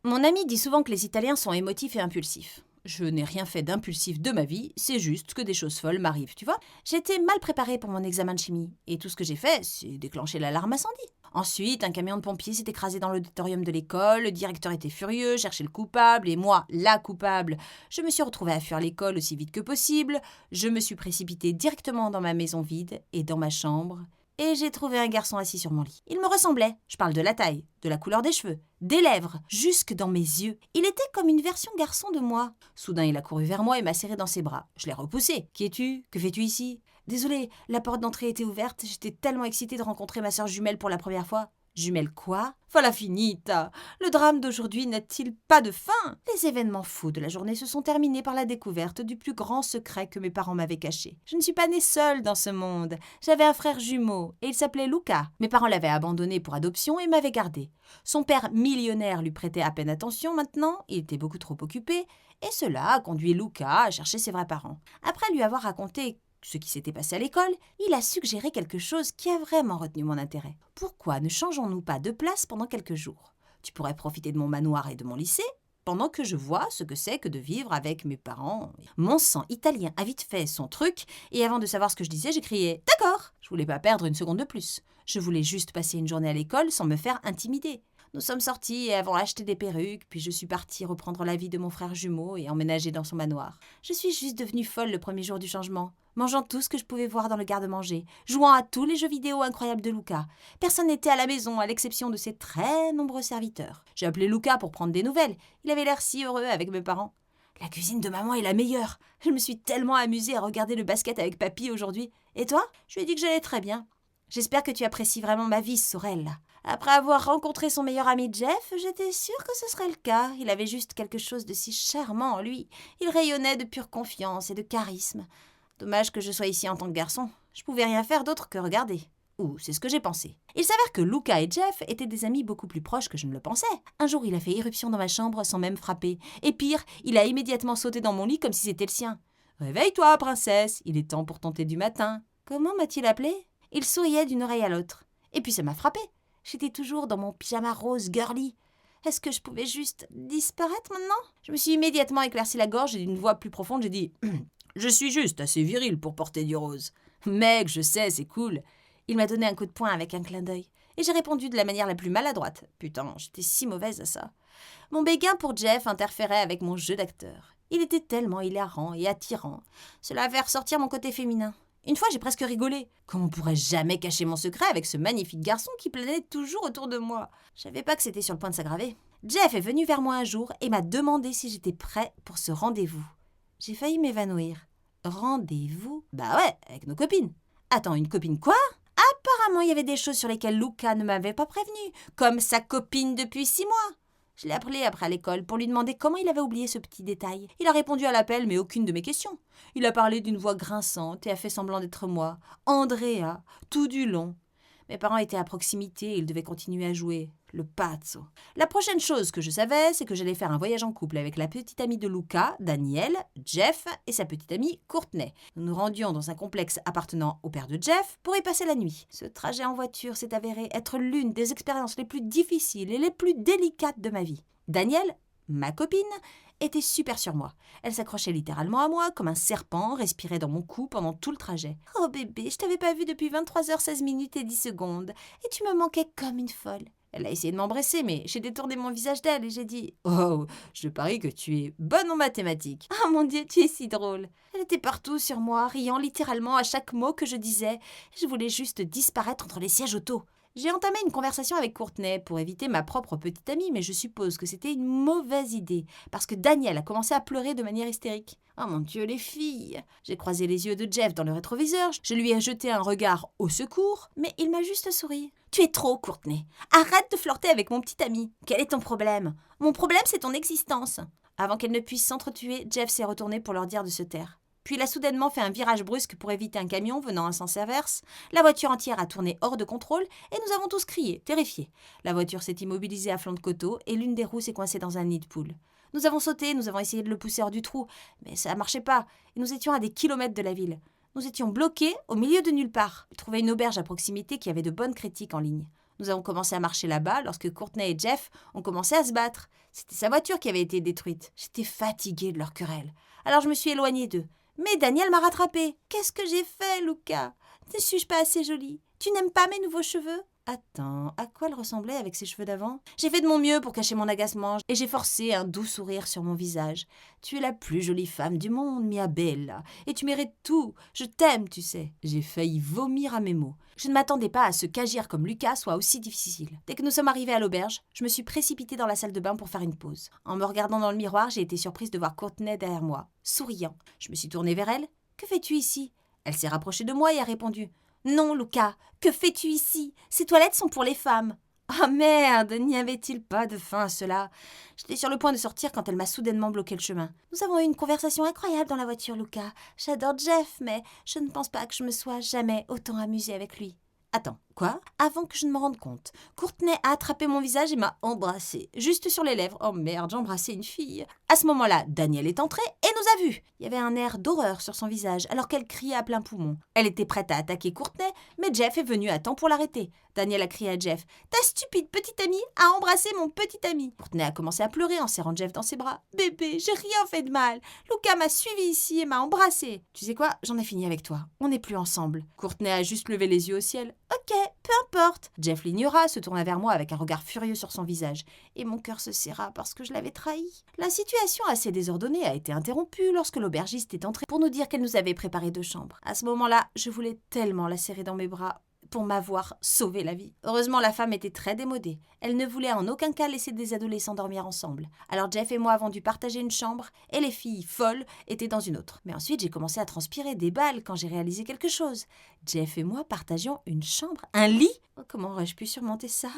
Mon ami dit souvent que les Italiens sont émotifs et impulsifs. Je n'ai rien fait d'impulsif de ma vie, c'est juste que des choses folles m'arrivent, tu vois. J'étais mal préparée pour mon examen de chimie, et tout ce que j'ai fait, c'est déclencher l'alarme incendie. Ensuite, un camion de pompiers s'est écrasé dans l'auditorium de l'école, le directeur était furieux, cherchait le coupable, et moi, la coupable, je me suis retrouvée à fuir l'école aussi vite que possible, je me suis précipitée directement dans ma maison vide et dans ma chambre, et j'ai trouvé un garçon assis sur mon lit. Il me ressemblait, je parle de la taille, de la couleur des cheveux, des lèvres, jusque dans mes yeux. Il était comme une version garçon de moi. Soudain, il a couru vers moi et m'a serré dans ses bras. Je l'ai repoussé. Qui es-tu? Que fais-tu ici? Désolée, la porte d'entrée était ouverte, j'étais tellement excitée de rencontrer ma sœur jumelle pour la première fois. Jumelle quoi? Voilà finita. Le drame d'aujourd'hui n'a-t-il pas de fin? Les événements fous de la journée se sont terminés par la découverte du plus grand secret que mes parents m'avaient caché. Je ne suis pas née seule dans ce monde. J'avais un frère jumeau et il s'appelait Luca. Mes parents l'avaient abandonné pour adoption et m'avaient gardé. Son père millionnaire lui prêtait à peine attention maintenant, il était beaucoup trop occupé, et cela a conduit Luca à chercher ses vrais parents. Après lui avoir raconté ce qui s'était passé à l'école, il a suggéré quelque chose qui a vraiment retenu mon intérêt. Pourquoi ne changeons-nous pas de place pendant quelques jours? Tu pourrais profiter de mon manoir et de mon lycée, pendant que je vois ce que c'est que de vivre avec mes parents. Mon sang italien a vite fait son truc, et avant de savoir ce que je disais, j'ai crié « D'accord !» Je voulais pas perdre une seconde de plus. Je voulais juste passer une journée à l'école sans me faire intimider. Nous sommes sortis et avons acheté des perruques, puis je suis partie reprendre la vie de mon frère jumeau et emménager dans son manoir. Je suis juste devenue folle le premier jour du changement, mangeant tout ce que je pouvais voir dans le garde-manger, jouant à tous les jeux vidéo incroyables de Luca. Personne n'était à la maison, à l'exception de ses très nombreux serviteurs. J'ai appelé Luca pour prendre des nouvelles. Il avait l'air si heureux avec mes parents. La cuisine de maman est la meilleure. Je me suis tellement amusée à regarder le basket avec papy aujourd'hui. Et toi? Je lui ai dit que j'allais très bien. J'espère que tu apprécies vraiment ma vie, Sorel. Après avoir rencontré son meilleur ami Jeff, j'étais sûre que ce serait le cas. Il avait juste quelque chose de si charmant en lui. Il rayonnait de pure confiance et de charisme. Dommage que je sois ici en tant que garçon. Je pouvais rien faire d'autre que regarder. Ou c'est ce que j'ai pensé. Il s'avère que Luca et Jeff étaient des amis beaucoup plus proches que je ne le pensais. Un jour, il a fait irruption dans ma chambre sans même frapper. Et pire, il a immédiatement sauté dans mon lit comme si c'était le sien. « Réveille-toi, princesse, il est temps pour tenter du matin. » Comment m'a-t-il appelé? Il souriait d'une oreille à l'autre. Et puis ça m'a frappé. J'étais toujours dans mon pyjama rose girly. Est-ce que je pouvais juste disparaître maintenant? Je me suis immédiatement éclairci la gorge et d'une voix plus profonde, j'ai dit « Je suis juste assez viril pour porter du rose. »« Mec, je sais, c'est cool. » Il m'a donné un coup de poing avec un clin d'œil. Et j'ai répondu de la manière la plus maladroite. Putain, j'étais si mauvaise à ça. Mon béguin pour Jeff interférait avec mon jeu d'acteur. Il était tellement hilarant et attirant. Cela a fait ressortir mon côté féminin. Une fois, j'ai presque rigolé. Comment pourrais-je jamais cacher mon secret avec ce magnifique garçon qui planait toujours autour de moi? Je savais pas que c'était sur le point de s'aggraver. Jeff est venu vers moi un jour et m'a demandé si j'étais prêt pour ce rendez-vous. J'ai failli m'évanouir. Rendez-vous? Bah ouais, avec nos copines. Attends, une copine quoi? Apparemment, il y avait des choses sur lesquelles Luca ne m'avait pas prévenu, comme sa copine depuis 6 mois. Je l'ai appelé après à l'école pour lui demander comment il avait oublié ce petit détail. Il a répondu à l'appel, mais aucune de mes questions. Il a parlé d'une voix grinçante et a fait semblant d'être moi, Andrea, tout du long. Mes parents étaient à proximité et ils devaient continuer à jouer. Le pazzo. La prochaine chose que je savais, c'est que j'allais faire un voyage en couple avec la petite amie de Luca, Daniel, Jeff et sa petite amie Courtney. Nous nous rendions dans un complexe appartenant au père de Jeff pour y passer la nuit. Ce trajet en voiture s'est avéré être l'une des expériences les plus difficiles et les plus délicates de ma vie. Daniel, ma copine, était super sur moi. Elle s'accrochait littéralement à moi comme un serpent, respirait dans mon cou pendant tout le trajet. « Oh bébé, je t'avais pas vu depuis 23h16 minutes et 10 secondes et tu me manquais comme une folle. » Elle a essayé de m'embrasser, mais j'ai détourné mon visage d'elle et j'ai dit « Oh, je parie que tu es bonne en mathématiques. »« Ah mon Dieu, tu es si drôle. » Elle était partout sur moi, riant littéralement à chaque mot que je disais. Je voulais juste disparaître entre les sièges auto. J'ai entamé une conversation avec Courtney pour éviter ma propre petite amie, mais je suppose que c'était une mauvaise idée, parce que Daniel a commencé à pleurer de manière hystérique. « Oh mon Dieu, les filles !» J'ai croisé les yeux de Jeff dans le rétroviseur, je lui ai jeté un regard au secours, mais il m'a juste souri. « Tu es trop, Courtney. Arrête de flirter avec mon petit ami. Quel est ton problème? Mon problème, c'est ton existence. » Avant qu'elle ne puisse s'entretuer, Jeff s'est retourné pour leur dire de se taire. Puis il a soudainement fait un virage brusque pour éviter un camion venant en sens inverse. La voiture entière a tourné hors de contrôle et nous avons tous crié, terrifiés. La voiture s'est immobilisée à flanc de coteau et l'une des roues s'est coincée dans un nid de poule. Nous avons sauté, nous avons essayé de le pousser hors du trou, mais ça ne marchait pas et nous étions à des kilomètres de la ville. Nous étions bloqués au milieu de nulle part. J'ai trouvé une auberge à proximité qui avait de bonnes critiques en ligne. Nous avons commencé à marcher là-bas lorsque Courtney et Jeff ont commencé à se battre. C'était sa voiture qui avait été détruite. J'étais fatiguée de leur querelle. Alors je me suis éloignée d'eux. Mais Daniel m'a rattrapée. Qu'est-ce que j'ai fait, Luca? Ne suis-je pas assez jolie? Tu n'aimes pas mes nouveaux cheveux? Attends, à quoi elle ressemblait avec ses cheveux d'avant? J'ai fait de mon mieux pour cacher mon agacement et j'ai forcé un doux sourire sur mon visage. Tu es la plus jolie femme du monde, mia bella, et tu mérites tout. Je t'aime, tu sais. J'ai failli vomir à mes mots. Je ne m'attendais pas à ce qu'agir comme Lucas soit aussi difficile. Dès que nous sommes arrivés à l'auberge, je me suis précipitée dans la salle de bain pour faire une pause. En me regardant dans le miroir, j'ai été surprise de voir Courtney derrière moi, souriant. Je me suis tournée vers elle. « Que fais-tu ici ?» Elle s'est rapprochée de moi et a répondu « Non, Luca, que fais-tu ici? Ces toilettes sont pour les femmes. » Ah merde, n'y avait-il pas de fin à cela? J'étais sur le point de sortir quand elle m'a soudainement bloqué le chemin. Nous avons eu une conversation incroyable dans la voiture, Luca. J'adore Jeff, mais je ne pense pas que je me sois jamais autant amusée avec lui. Attends, quoi? Avant que je ne me rende compte, Courtney a attrapé mon visage et m'a embrassée, juste sur les lèvres. Oh merde, j'ai embrassé une fille. À ce moment-là, Daniel est entrée et nous a vus. Il y avait un air d'horreur sur son visage alors qu'elle criait à plein poumon. Elle était prête à attaquer Courtney, mais Jeff est venu à temps pour l'arrêter. Daniel a crié à Jeff « Ta stupide petite amie a embrassé mon petit ami !» Courtney a commencé à pleurer en serrant Jeff dans ses bras. « Bébé, j'ai rien fait de mal. Luca m'a suivi ici et m'a embrassé. » Tu sais quoi? J'en ai fini avec toi. On n'est plus ensemble. Courtney a juste levé les yeux au ciel. « Ok, peu importe. » Jeff l'ignora, se tourna vers moi avec un regard furieux sur son visage. Et mon cœur se serra parce que je l'avais trahi. La situation assez désordonnée a été interrompue lorsque l'aubergiste est entrée pour nous dire qu'elle nous avait préparé 2 chambres. À ce moment-là, je voulais tellement la serrer dans mes bras pour m'avoir sauvé la vie. Heureusement, la femme était très démodée. Elle ne voulait en aucun cas laisser des adolescents dormir ensemble. Alors Jeff et moi avons dû partager une chambre et les filles folles étaient dans une autre. Mais ensuite, j'ai commencé à transpirer des balles quand j'ai réalisé quelque chose. Jeff et moi partagions une chambre, un lit. Oh, comment aurais-je pu surmonter ça?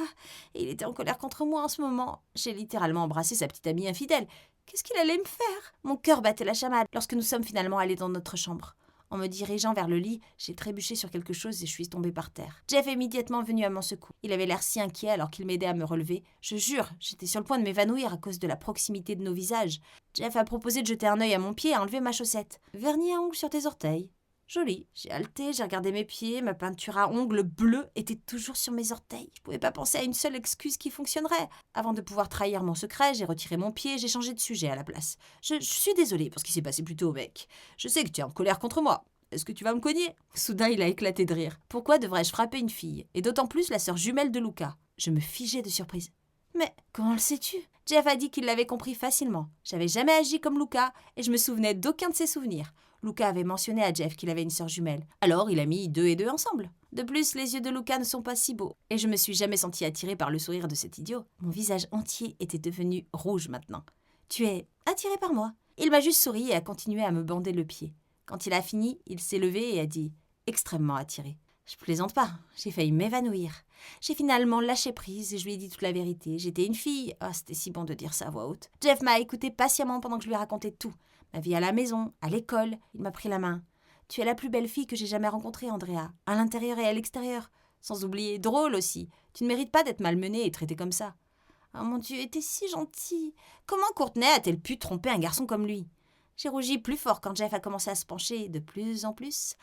Et il était en colère contre moi en ce moment. J'ai littéralement embrassé sa petite amie infidèle. Qu'est-ce qu'il allait me faire? Mon cœur battait la chamade lorsque nous sommes finalement allés dans notre chambre. En me dirigeant vers le lit, j'ai trébuché sur quelque chose et je suis tombée par terre. Jeff est immédiatement venu à mon secours. Il avait l'air si inquiet alors qu'il m'aidait à me relever. Je jure, j'étais sur le point de m'évanouir à cause de la proximité de nos visages. Jeff a proposé de jeter un œil à mon pied et à enlever ma chaussette. Vernis à ongles sur tes orteils. Joli. J'ai haleté, j'ai regardé mes pieds, ma peinture à ongles bleus était toujours sur mes orteils. Je pouvais pas penser à une seule excuse qui fonctionnerait. Avant de pouvoir trahir mon secret, j'ai retiré mon pied et j'ai changé de sujet à la place. Je suis désolée pour ce qui s'est passé plus tôt, mec. Je sais que tu es en colère contre moi. Est-ce que tu vas me cogner? Soudain, il a éclaté de rire. Pourquoi devrais-je frapper une fille? Et d'autant plus la sœur jumelle de Luca. Je me figeais de surprise. Mais comment le sais-tu? Jeff a dit qu'il l'avait compris facilement. J'avais jamais agi comme Luca et je me souvenais d'aucun de ses souvenirs. Luca avait mentionné à Jeff qu'il avait une sœur jumelle. Alors il a mis 2 et 2 ensemble. De plus, les yeux de Luca ne sont pas si beaux. Et je me suis jamais sentie attirée par le sourire de cet idiot. Mon visage entier était devenu rouge maintenant. Tu es attiré par moi? Il m'a juste souri et a continué à me bander le pied. Quand il a fini, il s'est levé et a dit « extrêmement attiré ». Je plaisante pas, j'ai failli m'évanouir. J'ai finalement lâché prise et je lui ai dit toute la vérité. J'étais une fille. Ah, c'était si bon de dire ça à voix haute. Jeff m'a écouté patiemment pendant que je lui ai raconté tout. Ma vie à la maison, à l'école. Il m'a pris la main. « Tu es la plus belle fille que j'ai jamais rencontrée, Andrea, à l'intérieur et à l'extérieur. Sans oublier, drôle aussi. Tu ne mérites pas d'être malmenée et traitée comme ça. » Oh mon Dieu, était si gentil. Comment Courtney a-t-elle pu tromper un garçon comme lui? J'ai rougi plus fort quand Jeff a commencé à se pencher de plus en plus.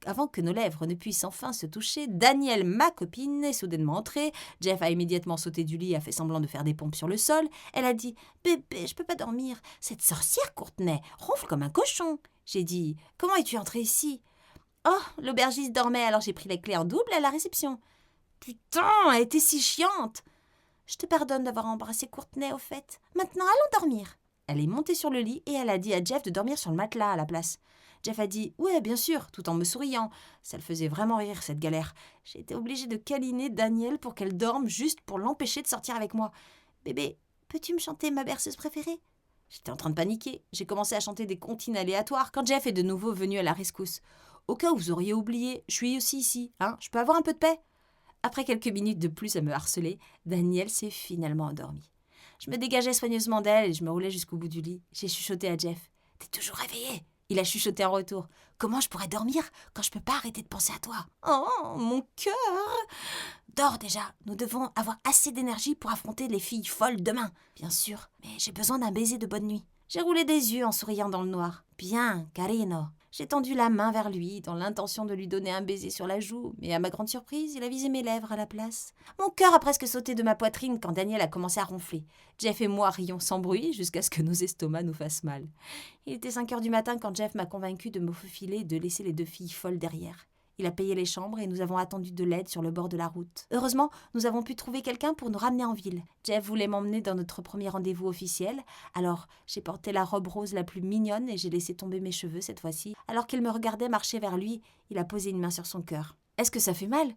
Avant que nos lèvres ne puissent enfin se toucher, Daniel, ma copine, est soudainement entrée. Jeff a immédiatement sauté du lit et a fait semblant de faire des pompes sur le sol. Elle a dit « Bébé, je peux pas dormir. Cette sorcière, Courtney, ronfle comme un cochon. » J'ai dit « Comment es-tu entrée ici ?»« Oh, l'aubergiste dormait, alors j'ai pris les clés en double à la réception. »« Putain, elle était si chiante !»« Je te pardonne d'avoir embrassé Courtney, au fait. Maintenant, allons dormir. » Elle est montée sur le lit et elle a dit à Jeff de dormir sur le matelas à la place. Jeff a dit « Ouais, bien sûr », tout en me souriant. Ça le faisait vraiment rire, cette galère. J'ai été obligée de câliner Daniel pour qu'elle dorme, juste pour l'empêcher de sortir avec moi. « Bébé, peux-tu me chanter ma berceuse préférée ?» J'étais en train de paniquer. J'ai commencé à chanter des comptines aléatoires quand Jeff est de nouveau venu à la rescousse. « Au cas où vous auriez oublié, je suis aussi ici, hein? Je peux avoir un peu de paix ?» Après quelques minutes de plus à me harceler, Daniel s'est finalement endormi. Je me dégageais soigneusement d'elle et je me roulais jusqu'au bout du lit. J'ai chuchoté à Jeff. « T'es toujours réveillé ?» Il a chuchoté en retour. « Comment je pourrais dormir quand je peux pas arrêter de penser à toi ?»« Oh, mon cœur !»« Dors déjà, nous devons avoir assez d'énergie pour affronter les filles folles demain. »« Bien sûr, mais j'ai besoin d'un baiser de bonne nuit. » J'ai roulé des yeux en souriant dans le noir. « Bien, carino. » J'ai tendu la main vers lui, dans l'intention de lui donner un baiser sur la joue, mais à ma grande surprise, il a visé mes lèvres à la place. Mon cœur a presque sauté de ma poitrine quand Daniel a commencé à ronfler. Jeff et moi rions sans bruit jusqu'à ce que nos estomacs nous fassent mal. Il était 5 heures du matin quand Jeff m'a convaincu de me faufiler et de laisser les 2 filles folles derrière. Il a payé les chambres et nous avons attendu de l'aide sur le bord de la route. Heureusement, nous avons pu trouver quelqu'un pour nous ramener en ville. Jeff voulait m'emmener dans notre premier rendez-vous officiel, alors j'ai porté la robe rose la plus mignonne et j'ai laissé tomber mes cheveux cette fois-ci. Alors qu'il me regardait marcher vers lui, il a posé une main sur son cœur. « Est-ce que ça fait mal ?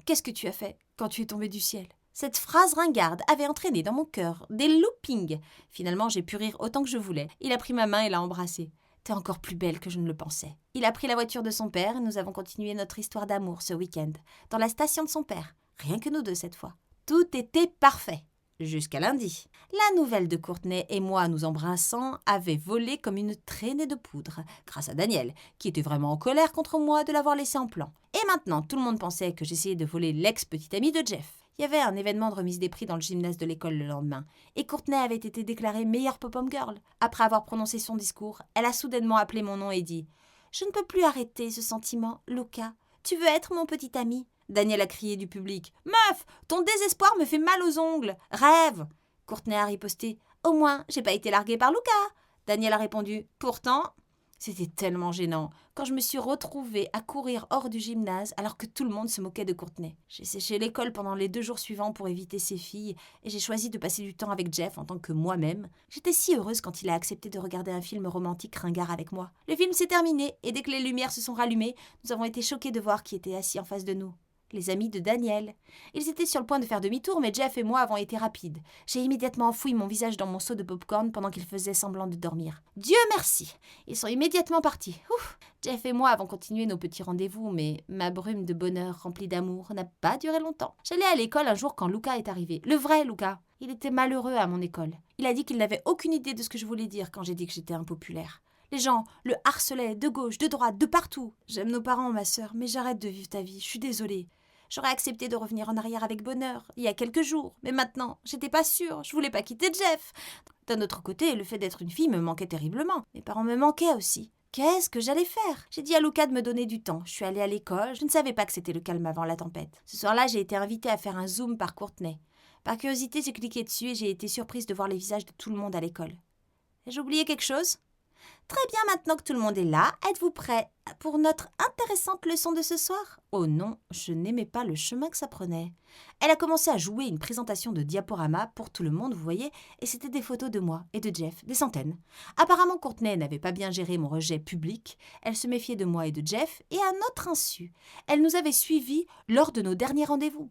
Qu'est-ce que tu as fait quand tu es tombé du ciel ?» Cette phrase ringarde avait entraîné dans mon cœur des loopings. Finalement, j'ai pu rire autant que je voulais. Il a pris ma main et l'a embrassée. « T'es encore plus belle que je ne le pensais. » Il a pris la voiture de son père et nous avons continué notre histoire d'amour ce week-end, dans la station de son père. Rien que nous 2 cette fois. Tout était parfait. Jusqu'à lundi. La nouvelle de Courtney et moi nous embrassant avait volé comme une traînée de poudre, grâce à Daniel, qui était vraiment en colère contre moi de l'avoir laissé en plan. Et maintenant, tout le monde pensait que j'essayais de voler l'ex-petite amie de Jeff. Il y avait un événement de remise des prix dans le gymnase de l'école le lendemain, et Courtney avait été déclarée meilleure pop-up girl. Après avoir prononcé son discours, elle a soudainement appelé mon nom et dit « Je ne peux plus arrêter ce sentiment, Luca. Tu veux être mon petit ami ?» Daniel a crié du public « Meuf, ton désespoir me fait mal aux ongles. Rêve !» Courtney a riposté « Au moins, j'ai pas été larguée par Luca. » Daniel a répondu « Pourtant… » C'était tellement gênant quand je me suis retrouvée à courir hors du gymnase alors que tout le monde se moquait de Courtney. J'ai séché l'école pendant les 2 jours suivants pour éviter ces filles et j'ai choisi de passer du temps avec Jeff en tant que moi-même. J'étais si heureuse quand il a accepté de regarder un film romantique ringard avec moi. Le film s'est terminé et dès que les lumières se sont rallumées, nous avons été choqués de voir qui était assis en face de nous. Les amis de Daniel. Ils étaient sur le point de faire demi-tour, mais Jeff et moi avons été rapides. J'ai immédiatement enfoui mon visage dans mon seau de popcorn pendant qu'ils faisaient semblant de dormir. Dieu merci! Ils sont immédiatement partis. Ouf! Jeff et moi avons continué nos petits rendez-vous, mais ma brume de bonheur remplie d'amour n'a pas duré longtemps. J'allais à l'école un jour quand Luca est arrivé. Le vrai Luca. Il était malheureux à mon école. Il a dit qu'il n'avait aucune idée de ce que je voulais dire quand j'ai dit que j'étais impopulaire. Les gens le harcelaient de gauche, de droite, de partout. J'aime nos parents, ma sœur, mais j'arrête de vivre ta vie. Je suis désolée. J'aurais accepté de revenir en arrière avec bonheur, il y a quelques jours. Mais maintenant, j'étais pas sûre, je voulais pas quitter Jeff. D'un autre côté, le fait d'être une fille me manquait terriblement. Mes parents me manquaient aussi. Qu'est-ce que j'allais faire? J'ai dit à Luca de me donner du temps. Je suis allée à l'école, je ne savais pas que c'était le calme avant la tempête. Ce soir-là, j'ai été invitée à faire un zoom par Courtney. Par curiosité, j'ai cliqué dessus et j'ai été surprise de voir les visages de tout le monde à l'école. Ai-je oublié quelque chose? Très bien, maintenant que tout le monde est là, êtes-vous prêts pour notre intéressante leçon de ce soir? Oh non, je n'aimais pas le chemin que ça prenait. Elle a commencé à jouer une présentation de diaporama pour tout le monde, vous voyez, et c'était des photos de moi et de Jeff, des centaines. Apparemment, Courtney n'avait pas bien géré mon rejet public, elle se méfiait de moi et de Jeff, et à notre insu, elle nous avait suivis lors de nos derniers rendez-vous.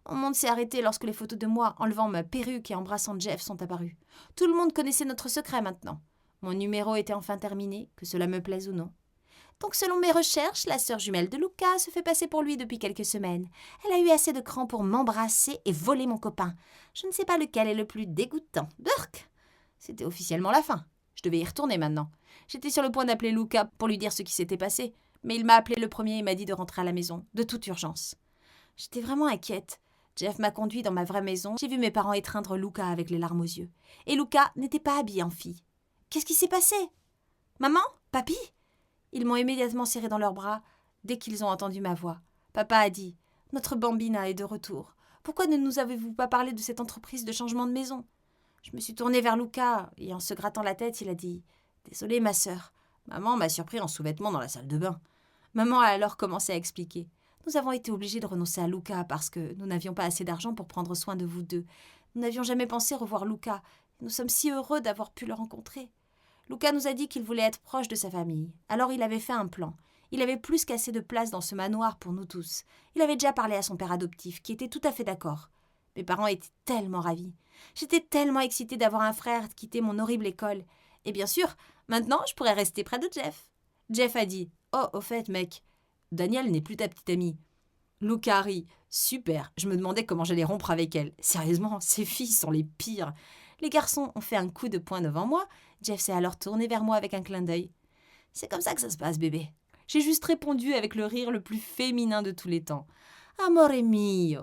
Mon monde s'est arrêté lorsque les photos de moi enlevant ma perruque et embrassant Jeff sont apparues. Tout le monde connaissait notre secret maintenant. Mon numéro était enfin terminé, que cela me plaise ou non. Donc selon mes recherches, la sœur jumelle de Luca se fait passer pour lui depuis quelques semaines. Elle a eu assez de cran pour m'embrasser et voler mon copain. Je ne sais pas lequel est le plus dégoûtant. Burk! C'était officiellement la fin. Je devais y retourner maintenant. J'étais sur le point d'appeler Luca pour lui dire ce qui s'était passé, mais il m'a appelé le premier et m'a dit de rentrer à la maison, de toute urgence. J'étais vraiment inquiète. Jeff m'a conduit dans ma vraie maison. J'ai vu mes parents étreindre Luca avec les larmes aux yeux. Et Luca n'était pas habillé en fille. Qu'est-ce qui s'est passé? Maman? Papy? Ils m'ont immédiatement serré dans leurs bras dès qu'ils ont entendu ma voix. Papa a dit « Notre bambina est de retour. Pourquoi ne nous avez-vous pas parlé de cette entreprise de changement de maison ?» Je me suis tournée vers Luca et en se grattant la tête, il a dit « Désolée, ma sœur. Maman m'a surpris en sous-vêtements dans la salle de bain. » Maman a alors commencé à expliquer. Nous avons été obligés de renoncer à Luca parce que nous n'avions pas assez d'argent pour prendre soin de vous deux. Nous n'avions jamais pensé revoir Luca. Nous sommes si heureux d'avoir pu le rencontrer. Luca nous a dit qu'il voulait être proche de sa famille. Alors il avait fait un plan. Il avait plus qu'assez de place dans ce manoir pour nous tous. Il avait déjà parlé à son père adoptif, qui était tout à fait d'accord. Mes parents étaient tellement ravis. J'étais tellement excitée d'avoir un frère quitter mon horrible école. Et bien sûr, maintenant, je pourrais rester près de Jeff. Jeff a dit « Oh, au fait, mec, Daniel n'est plus ta petite amie. » Luca rit. Super, je me demandais comment j'allais rompre avec elle. Sérieusement, ces filles sont les pires. Les garçons ont fait un coup de poing devant moi. Jeff s'est alors tourné vers moi avec un clin d'œil. C'est comme ça que ça se passe, bébé. J'ai juste répondu avec le rire le plus féminin de tous les temps. Amore mio.